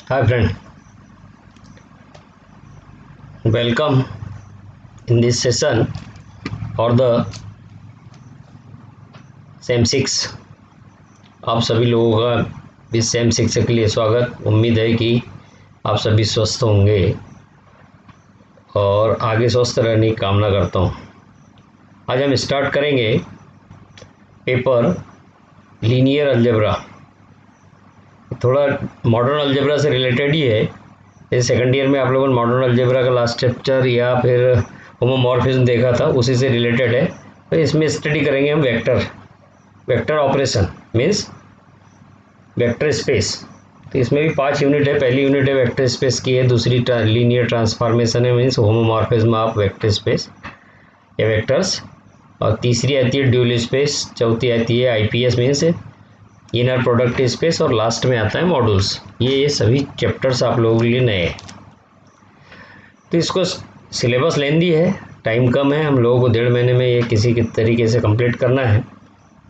Hi friend, welcome in this session for the same six. आप सभी लोगों का इस सेम शिक्षा के लिए स्वागत। उम्मीद है कि आप सभी स्वस्थ होंगे और आगे स्वस्थ रहने की कामना करता हूँ। आज हम स्टार्ट करेंगे पेपर लीनियर अलजेब्रा। थोड़ा मॉडर्न अलजेब्रा से रिलेटेड ही है। जैसे सेकंड ईयर में आप लोगों ने मॉडर्न अलजेब्रा का लास्ट चैप्टर या फिर होमोमॉर्फिज्म देखा था, उसी से रिलेटेड है। तो इसमें स्टडी करेंगे हम vector operation means vector space. तो इसमें भी 5 यूनिट है। पहली यूनिट है वेक्टर स्पेस की है, दूसरी लीनियर ट्रांसफॉर्मेशन है means homomorphism of vector space या वेक्टर्स, और तीसरी आती है ड्यूल स्पेस, चौथी आती है IPS means inner product space, और लास्ट में आता है मॉड्यूल्स। ये सभी चैप्टर्स आप लोगों के लिए नए हैं। तो इसको सिलेबस लेंदी है, टाइम कम है, हम लोगों को 1.5 महीने में ये किसी के तरीके से कंप्लीट करना है।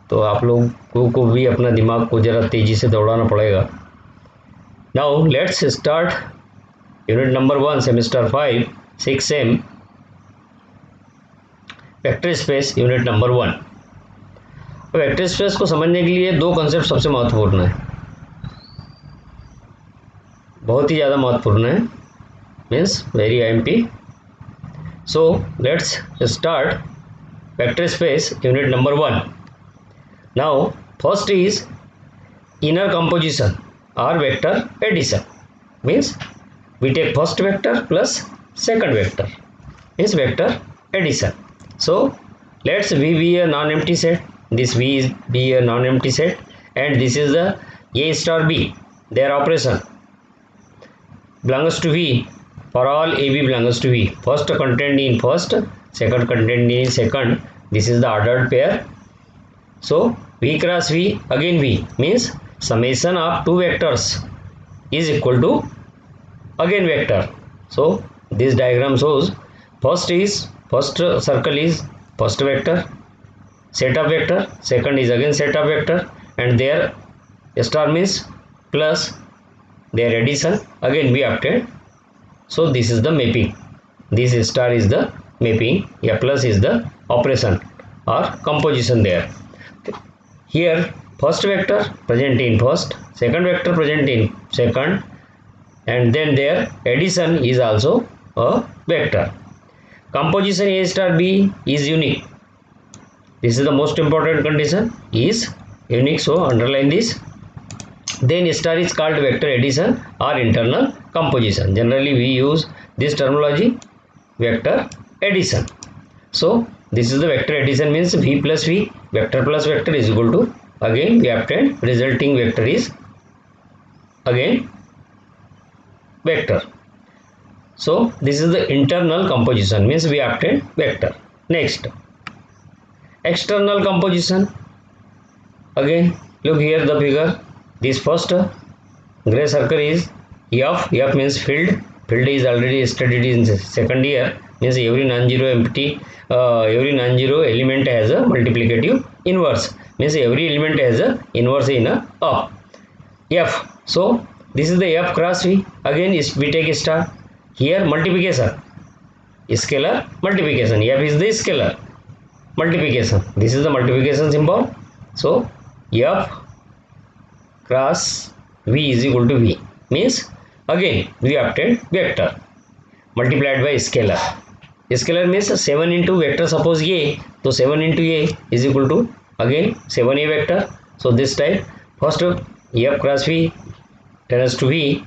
तो आप लोगों को भी अपना दिमाग को ज़रा तेज़ी से दौड़ाना पड़ेगा। Now let's start unit number 1 semester 5 6 same vector space unit number 1। Vector space को समझने के लिए दो कंसेप्ट सबसे महत्वपूर्ण है, बहुत ही ज़्यादा महत्वपूर्ण है, means very IMP. So let's start vector space unit number 1। Now first is inner composition or vector addition, means we take first vector plus second vector is vector addition. So let's V be a non-empty set, this V is be a non-empty set, and this is the A star B, their operation belongs to V. For all AB belongs to V, first contained in first, second contained in second, this is the ordered pair. So V cross V, again V means summation of two vectors is equal to again vector. So this diagram shows first circle is first vector set of vector, second is again set of vector, and their star means plus their addition again we obtained. So this is the mapping, this star is the mapping, yeah, plus is the operation or composition there. Here first vector present in first, second vector present in second, and then their addition is also a vector. Composition A star B is unique. This is the most important condition, is unique, so underline this. Then star is called vector addition or internal composition. Generally we use this terminology, vector addition. So this is the vector addition, means V plus V, vector plus vector is equal to, again we obtain resulting vector is again vector. So this is the internal composition, means we obtain vector. Next, external composition. Again look here the figure. This first gray circle is F means field. Field is already studied in second year, means every non-zero element has a multiplicative inverse, means every element has a inverse in a of F. So this is the F cross V. Again is we take a star. Here multiplication, scalar multiplication. F is the scalar multiplication. This is the multiplication symbol. So F cross V is equal to V, means again we obtain vector multiplied by scalar. Scalar means 7 into vector, suppose A, so 7 into A is equal to again 7A vector. So this type first F cross V turns to V,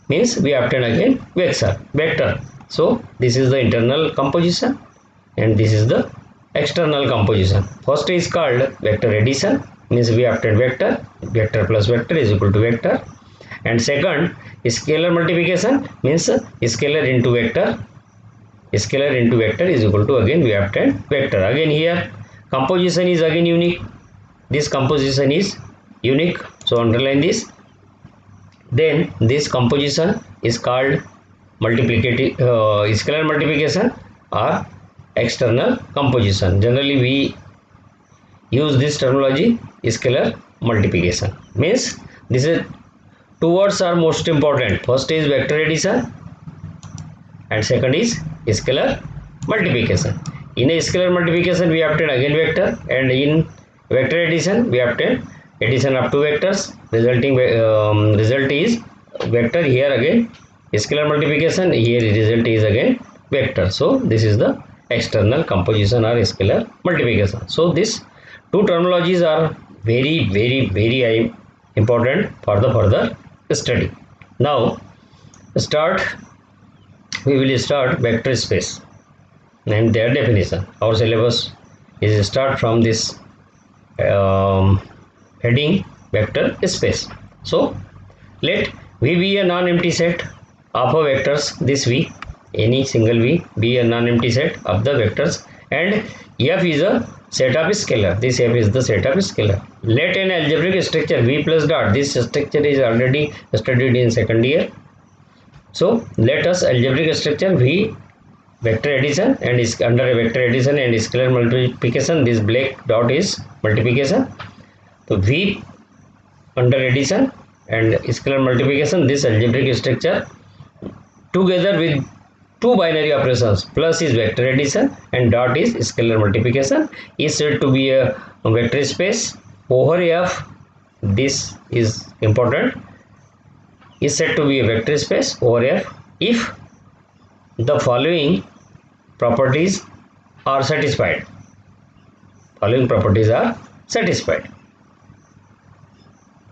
means we obtain again vector. So this is the internal composition and this is the external composition. First is called vector addition, means we obtain vector plus vector is equal to vector, and second scalar multiplication, means scalar into vector is equal to, again we obtain vector. Again here composition is again unique, this composition is unique, so underline this. Then this composition is called scalar multiplication or external composition. Generally we use this terminology, scalar multiplication, means this is two words are most important. First is vector addition and second is scalar multiplication. In a scalar multiplication we obtain eigenvector, and in vector addition we obtain addition of two vectors, resulting result is vector. Here again scalar multiplication, here result is again vector. So this is the external composition or scalar multiplication. So these two terminologies are very important for the further study. Now we will start vector space and their definition. Our syllabus is start from this heading vector space. So let V be a non-empty set of a vectors. This V, any single V, be a non-empty set of the vectors, and F is a set of scalar. This F is the set of scalar. Let an algebraic structure V plus dot. This structure is already studied in second year. So let us algebraic structure V vector addition, and is under a vector addition and scalar multiplication. This black dot is multiplication. So V under addition and scalar multiplication, this algebraic structure together with two binary operations, plus is vector addition and dot is scalar multiplication, is said to be a vector space over F. This is important. Is said to be a vector space over F if the following properties are satisfied. Following properties are satisfied.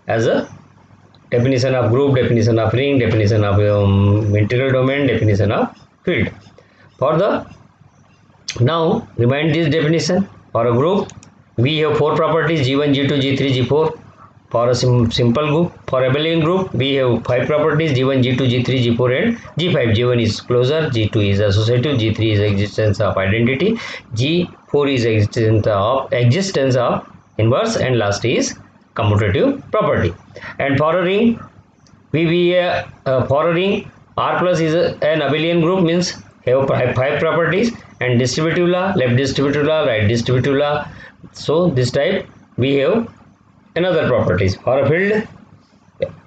As a definition of group, definition of ring, definition of integral domain, definition of field. For the now remind this definition. For a group we have four properties: G1, G2, G3, G4. For a simple group, for abelian group we have five properties: G1, G2, G3, G4 and G5. G1 is closure, G2 is associative, G3 is existence of identity, G4 is existence of inverse, and last is commutative property. And for a ring for a ring R plus is an abelian group, means have five properties, and distributive law, left distributive law, right distributive law. So this type we have another properties. For a field,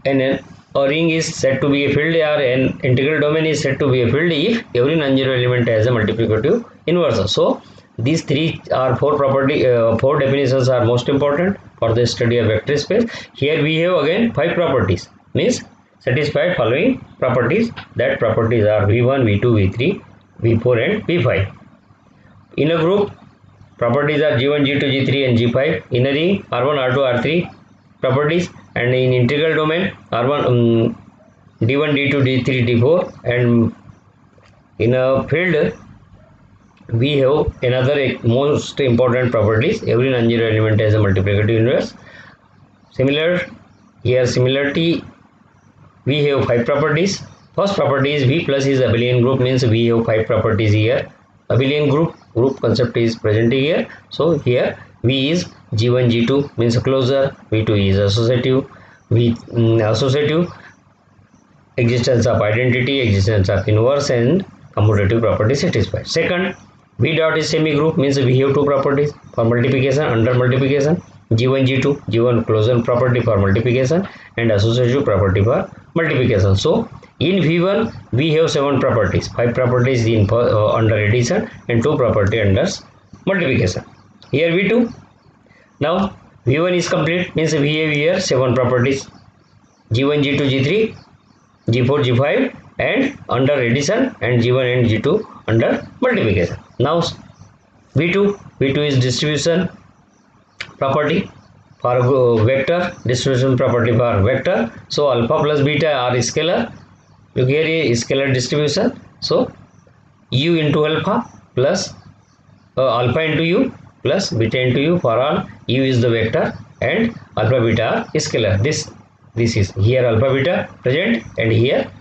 a ring is said to be a field, or an integral domain is said to be a field if every non-zero element has a multiplicative inverse. So these four definitions are most important for the study of vector space. Here we have again five properties, means satisfy following properties. That properties are V1, V2, V3, V4 and V5. In a group, properties are G1, G2, G3 and G5. In a ring, R1, R2, R3 properties, and in integral domain R1, D1, D2, D3, D4, and in a field we have another most important properties: every non-zero element has a multiplicative inverse. Similarity we have five properties. First property is V plus is abelian group, means we have five properties here. Abelian group concept is present here. So here V is G1, G2 means closure, V2 is associative, associative, existence of identity, existence of inverse, and commutative property satisfied. Second, V dot is semi group, means we have two properties for multiplication, under multiplication, G1, G2, G1 closure property for multiplication and associative property for multiplication. So in V1 we have seven properties, five properties in under addition and two property under multiplication. Here V2. Now V1 is complete, means we have here seven properties: G1, G2, G3, G4, G5 and under addition, and G1 and G2 under multiplication. Now V2 is distribution property for vector, distribution property for vector. So alpha plus beta are scalar. Look here, a scalar distribution. So u into alpha plus alpha into u plus beta into u. For all, u is the vector and alpha beta are scalar. This is here alpha beta present and here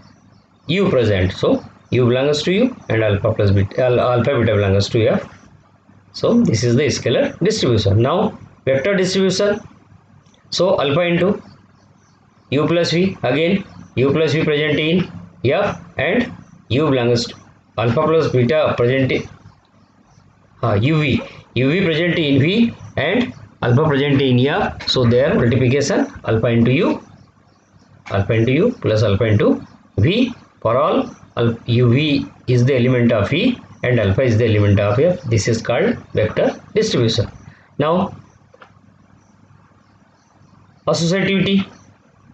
u present. So u belongs to u and alpha beta belongs to f. So this is the scalar distribution. Now vector distribution. So alpha into u plus v, again u plus v present in f and u belongs to alpha plus beta present in uv present in v and alpha present in f. So their multiplication alpha into u. alpha into u plus alpha into v. For all uv is the element of v and alpha is the element of f. This is called vector distribution. Now associativity,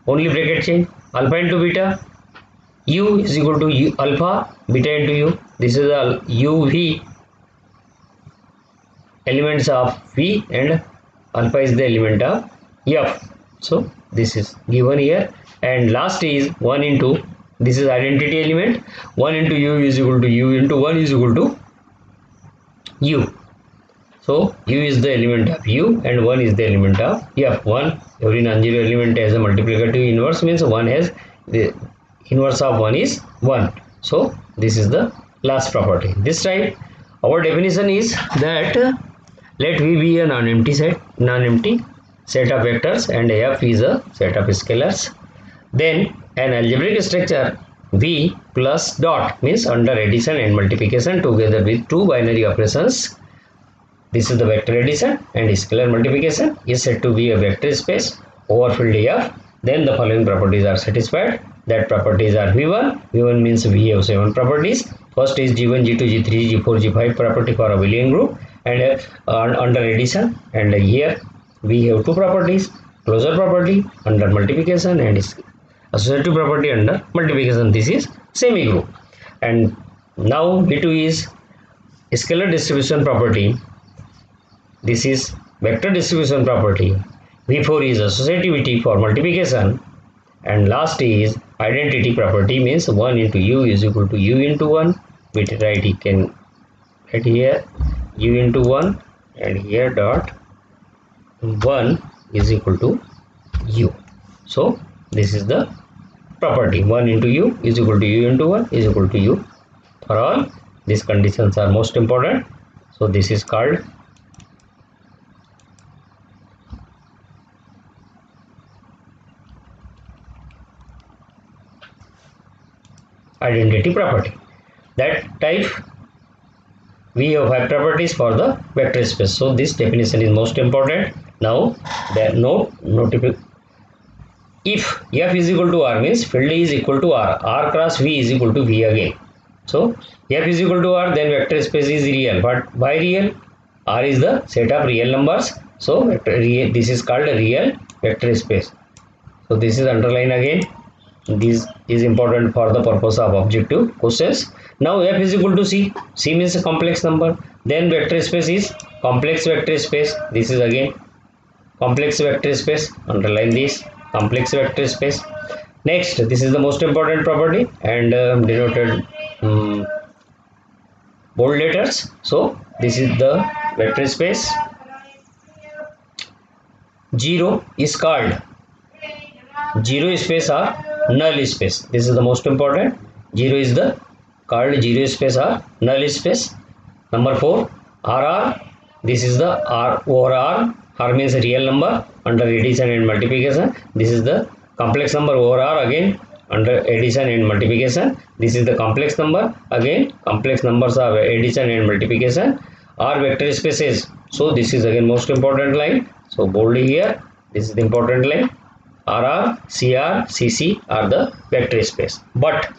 only bracket change, alpha into beta, u is equal to u alpha, beta into u. This is the uv elements of v and alpha is the element of f. So this is given here, and last is 1 into, this is identity element, 1 into u is equal to u into 1 is equal to u. So u is the element of u and 1 is the element of f. 1, every non-zero element has a multiplicative inverse, means 1 has the inverse of 1 is 1. So this is the last property. This time our definition is that let V be a non-empty set of vectors and F is a set of scalars. Then an algebraic structure V plus dot means under addition and multiplication together with two binary operations. This is the vector addition and scalar multiplication is said to be a vector space over field F. Then the following properties are satisfied. That properties are V1. V1 means V have 7 properties. First is G1, G2, G3, G4, G5 property for abelian group and under addition, and here we have two properties, closure property under multiplication and associative property under multiplication. This is semi group. And now V2 is scalar distribution property. This is vector distribution property. V4 is associativity for multiplication, and last is identity property, means 1 into u is equal to u into 1. We write, you can write here u into 1 and here dot 1 is equal to u. So this is the property, 1 into u is equal to u into 1 is equal to u. For all these conditions are most important. So this is called identity property. That type we have 5 properties for the vector space. So this definition is most important. Now the note if f is equal to r means field is equal to r cross v is equal to v again. So f is equal to r, then vector space is real. But why real? R is the set of real numbers. So this is called a real vector space. So this is underline again. This is important for the purpose of objective questions. Now f is equal to c. C means a complex number. Then vector space is complex vector space. This is again complex vector space. Underline this, complex vector space. Next, this is the most important property and denoted bold letters. So this is the vector space. 0 is called zero space or null space. This is the most important. 0 is the called zero space or null space. Number 4, RR. This is the R over R. R means real number under addition and multiplication. This is the complex number over R again under addition and multiplication. This is the complex number, again complex numbers of addition and multiplication are vector spaces. So this is again most important line. So bold here. This is the important line. RR, CR, CC are the vector space, but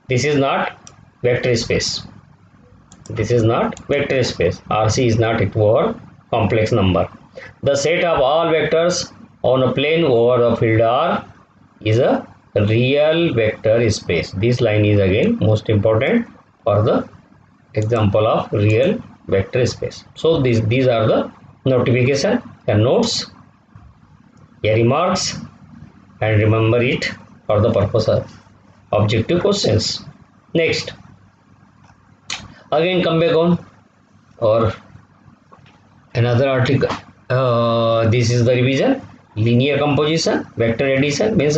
this is not vector space. This is not vector space. RC is not over complex number. The set of all vectors on a plane over the field R is a real vector space. This line is again most important for the example of real vector space. So these are the notification and notes, remarks, and remember it for the purpose of objective questions. Next, again come back on or another article. This is the revision. Linear composition, vector addition means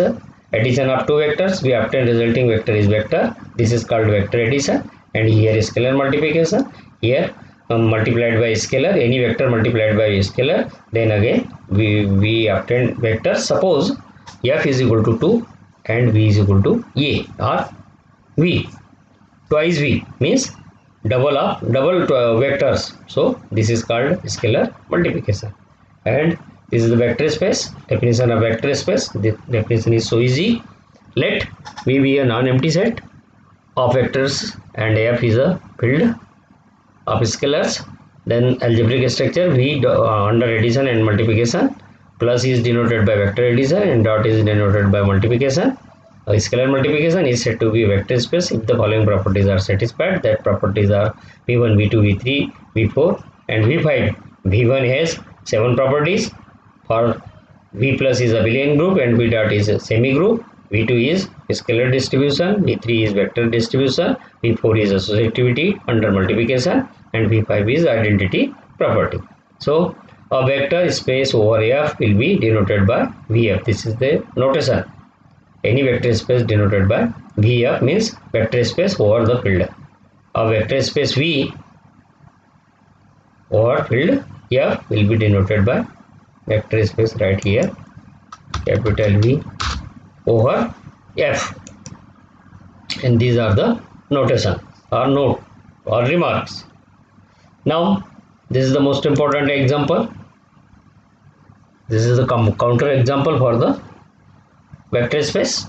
addition of two vectors, we obtain resulting vector is vector. This is called vector addition. And here is scalar multiplication. Here multiplied by scalar, any vector multiplied by scalar, then again we obtain vector. Suppose f is equal to 2 and v is equal to a or v, twice v means double vectors. So this is called scalar multiplication. And This is the vector space. Definition of vector space. The definition is so easy. Let V be a non-empty set of vectors and F is a field of scalars. Then algebraic structure V under addition and multiplication. Plus is denoted by vector addition and dot is denoted by multiplication. A scalar multiplication is said to be vector space if the following properties are satisfied. That properties are V1, V2, V3, V4 and V5. V1 has 7 properties. For V plus is abelian group and V dot is a semi group. V2 is scalar distribution, V3 is vector distribution, V4 is associativity under multiplication and V5 is identity property. So a vector space over F will be denoted by Vf. This is the notation. Any vector space denoted by Vf means vector space over the field. A vector space V over field F will be denoted by vector space right here, capital V over F, and these are the notation or note or remarks. Now this is the most important example. This is the counter example for the vector space,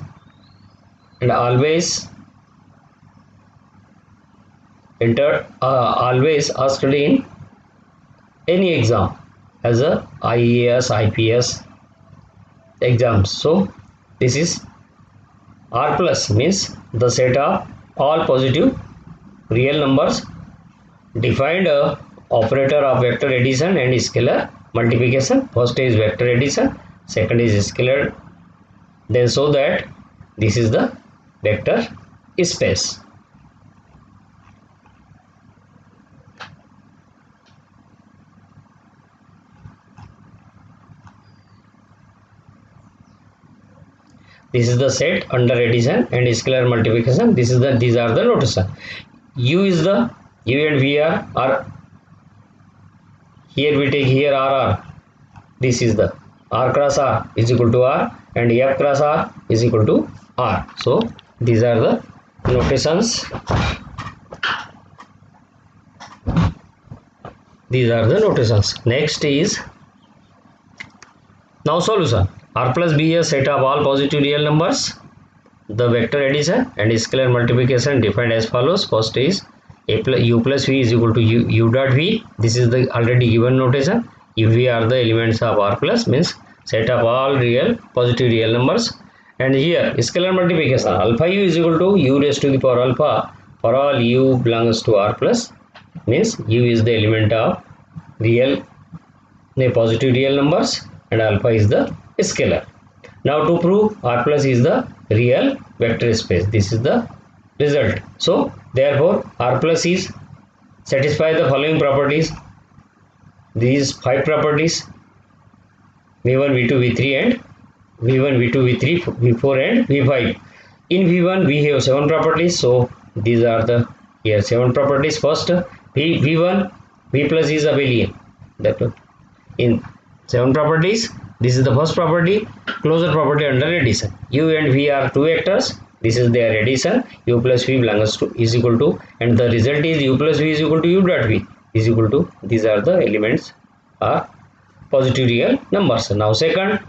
and always always asked in any exam as a IAS, IPS exams. So this is R plus means the set of all positive real numbers defined a operator of vector addition and scalar multiplication. First is vector addition, second is scalar, then so that this is the vector space. This is the set under addition and scalar multiplication. These are the notation. U is the U and V are here we take here R. This is the R cross R is equal to R and F cross R is equal to R. So these are the notations. These are the notations. Next is now solution. R plus B is a set of all positive real numbers. The vector addition and scalar multiplication defined as follows. First is U plus V is equal to U dot V. This is the already given notation. If V are the elements of R plus means set of all real positive real numbers. And here scalar multiplication alpha U is equal to U raised to the power alpha for all U belongs to R plus means U is the element of real positive real numbers and alpha is the scalar. Now to prove R plus is the real vector space, this is the result. So therefore R plus is satisfy the following properties. These 5 properties V1, V2, V3 and V1, V2, V3, V4 and V5. In V1 we have 7 properties, so these are the here 7 properties. First V1 V plus is abelian. That in 7 properties, this is the first property, closure property under addition. U and V are 2 vectors. This is their addition. U plus V belongs to is equal to, and the result is U plus V is equal to U dot V is equal to. These are the elements are positive real numbers. Now second,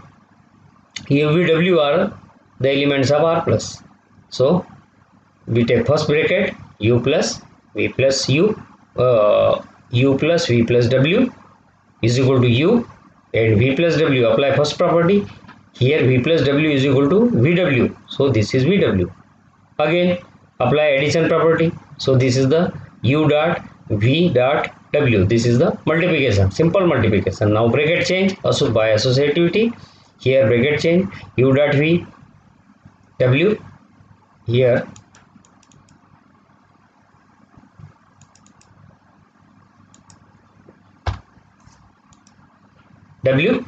U V W are the elements of R plus. So we take first bracket U plus V plus U, U plus V plus W is equal to U. And V plus W, apply first property. Here V plus W is equal to VW. So this is VW. Again apply addition property. So this is the U dot V dot W. This is the multiplication, simple multiplication. Now bracket change also by associativity. Here bracket change U dot V W. Here W.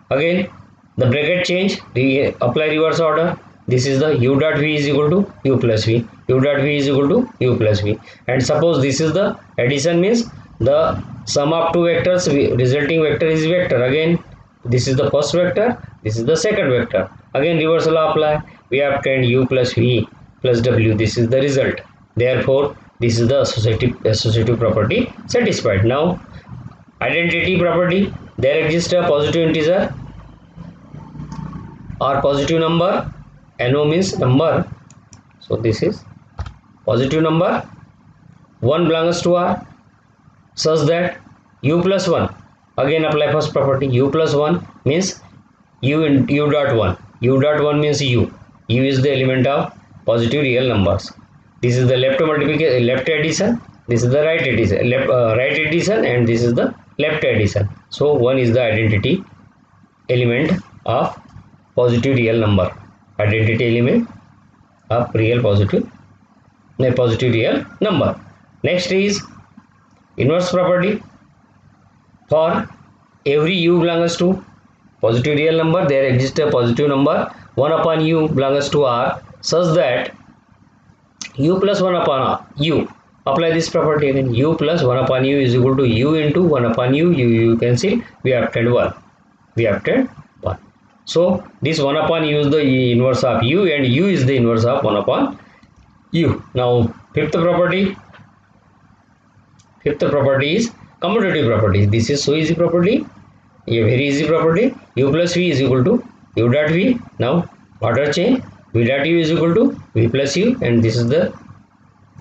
Again the bracket change, apply reverse order. This is the U dot V is equal to U plus V. U dot V is equal to U plus V. And suppose this is the addition means the sum of 2 vectors, resulting vector is vector. Again this is the first vector, this is the second vector. Again reverse law apply. We have obtained U plus V plus W. This is the result. Therefore this is the associative property satisfied. Now identity property. there exists a positive integer or positive number. No means number, so this is positive number. 1 belongs to R such that u plus 1, again apply first property, u plus 1 means u in u dot 1, u dot 1 means u is the element of positive real numbers. This is the left multiplication, left addition, this is the right addition, right addition, and this is the left addition. So 1 is the identity element of positive real number, identity element of real positive real number. Next is inverse property. For every u belongs to positive real number, there exists a positive number 1 upon u belongs to R such that u plus 1 upon R, u, apply this property again, u plus 1 upon u is equal to u into 1 upon u, you can see we have obtained 1, we have obtained 1. So this 1 upon u is the inverse of u and u is the inverse of 1 upon u. Now fifth property is commutative property. This is so easy property, a very easy property. U plus v is equal to u dot v. Now order change, v dot u is equal to v plus u, and this is the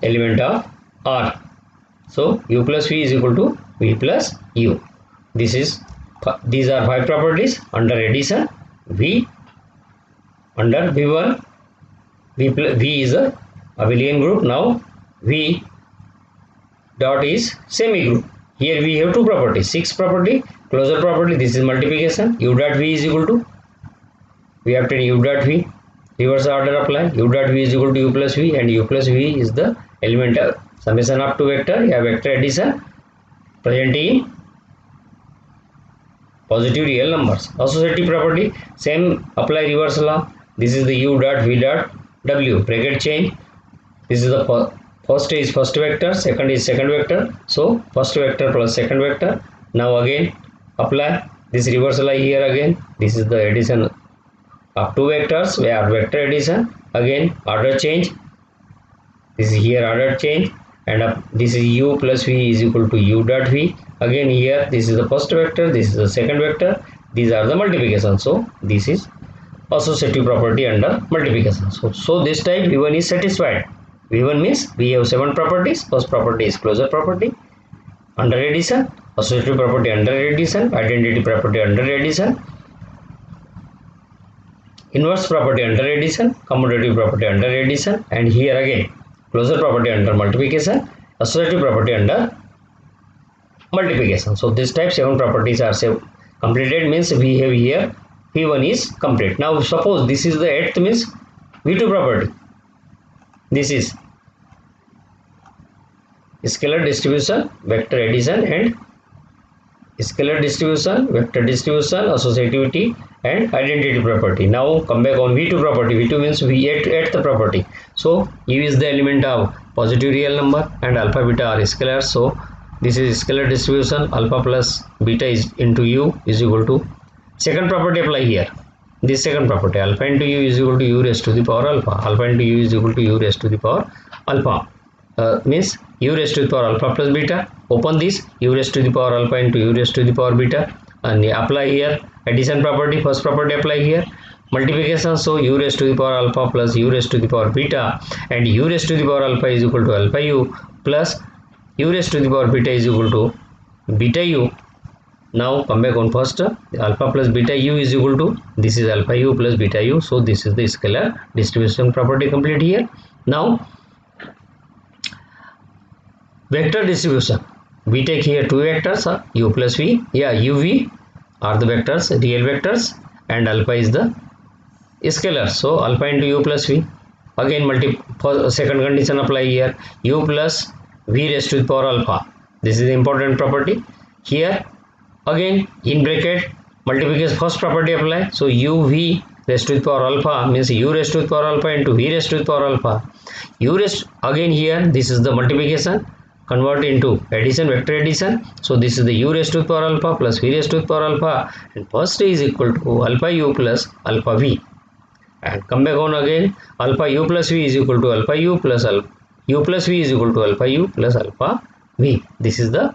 element of R. So u plus v is equal to v plus u. These are 5 properties under addition. V under v1, v is a abelian group. Now v dot is semi group. Here we have 2 properties, 6 property, closure property. This is multiplication. U dot v is equal to, we have taken u dot v, reverse order apply, u dot v is equal to u plus v, and u plus v is the element of summation of 2 vector, a vector addition present in positive real numbers. Associative property, same apply reverse law. This is the u dot v dot w, bracket change. This is the first is first vector, second is second vector. So first vector plus second vector. Now again apply this reverse law here again. This is the addition of 2 vectors, we have vector addition. Again order change. This is here order change, and this is u plus v is equal to u dot v. Again here this is the first vector, this is the second vector, these are the multiplication. So this is associative property under multiplication. So this type v1 is satisfied. v1 means we have 7 properties. First property is closure property under addition, associative property under addition, identity property under addition, inverse property under addition, commutative property under addition, and here again closure property under multiplication, associative property under multiplication. So this type 7 properties are completed, means we have here v1 is complete. Now suppose this is the 8th, means v2 property. This is scalar distribution, vector addition, and scalar distribution, vector distribution, associativity, and identity property. Now come back on v2 property. v2 means v8th property. So u is the element of positive real number and alpha beta are scalars. So this is scalar distribution, alpha plus beta is into u is equal to, second property apply here. This second property, alpha into u is equal to u raised to the power alpha. Alpha into u is equal to u raised to the power alpha. Means u raised to the power alpha plus beta. Open this, u raised to the power alpha into u raised to the power beta, and apply here addition property. First property apply here, multiplication. So u raised to the power alpha plus u raised to the power beta, and u raised to the power alpha is equal to alpha u plus u raised to the power beta is equal to beta u. Now come back on first, alpha plus beta u is equal to, this is alpha u plus beta u. So this is the scalar distribution property complete here. Now vector distribution, we take here 2 vectors, u plus v, uv are the vectors, real vectors, and alpha is the scalar. So alpha into u plus v. Again second condition apply here, u plus v raised to the power alpha. This is the important property here. Again in bracket multiplication, first property apply. So u v raised to the power alpha means u raised to the power alpha into v raised to the power alpha. U raised, again here this is the multiplication, convert into addition, vector addition. So this is the u raised to the power alpha plus v raised to the power alpha, and first is equal to alpha u plus alpha v. And come back on again, alpha u plus v is equal to alpha u plus u plus v is equal to alpha u plus alpha v. This is the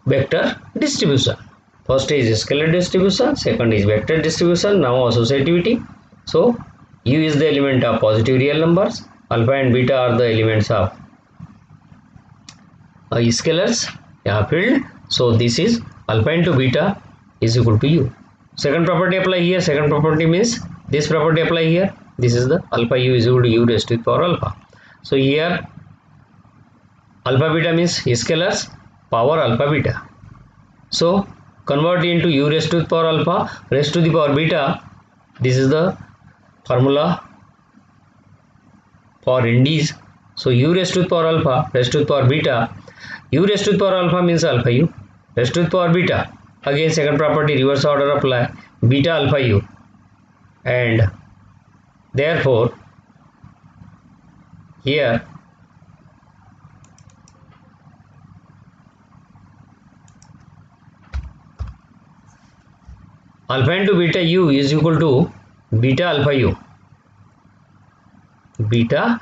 vector distribution. First is scalar distribution, second is vector distribution, now associativity. So u is the element of positive real numbers, alpha and beta are the elements of scalars field. So this is alpha into beta is equal to u. Second property apply here. Second property means this property apply here. This is the alpha u is equal to u raised to the power alpha. So here alpha beta means scalars power alpha beta. So convert into u raised to the power alpha raised to the power beta. This is the formula for indies. So u raised to the power alpha raised to the power beta. U raised to the power alpha means alpha u raised to the power beta. Again second property reverse order apply, beta alpha u, and therefore here alpha into beta u is equal to beta alpha u, beta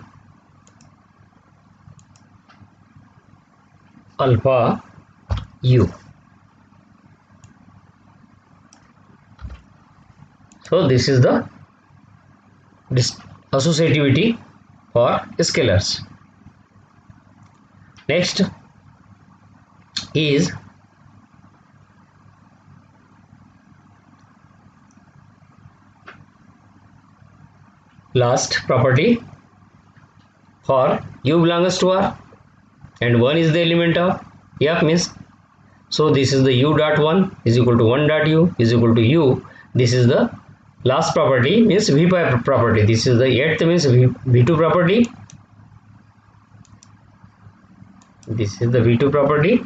alpha u. So this is the associativity for scalars. Next is last property for u belongs to R and 1 is the element of F means. So this is the u dot 1 is equal to 1 dot u is equal to u. This is the last property means v property. This is the 8th means v2 property. This is the v2 property.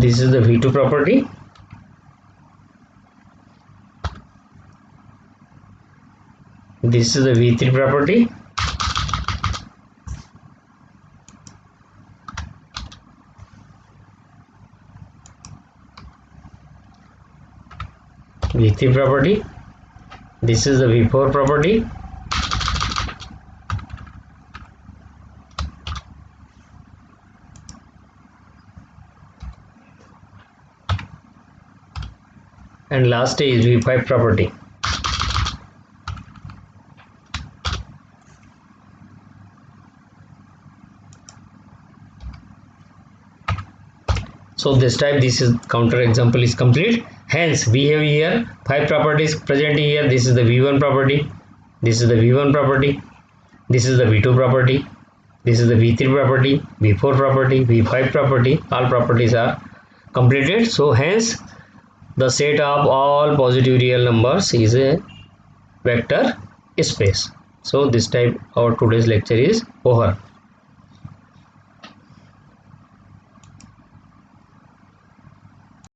This is the v2 property. This is the v3 property. v3 property. This is the v4 property. And last is v5 property. So this type this is counter example is complete. Hence we have here 5 properties present here. This is the v1 property, this is the v1 property, this is the v2 property, this is the v3 property, v4 property, v5 property. All properties are completed. So hence the set of all positive real numbers is a vector space. So this type our today's lecture is over.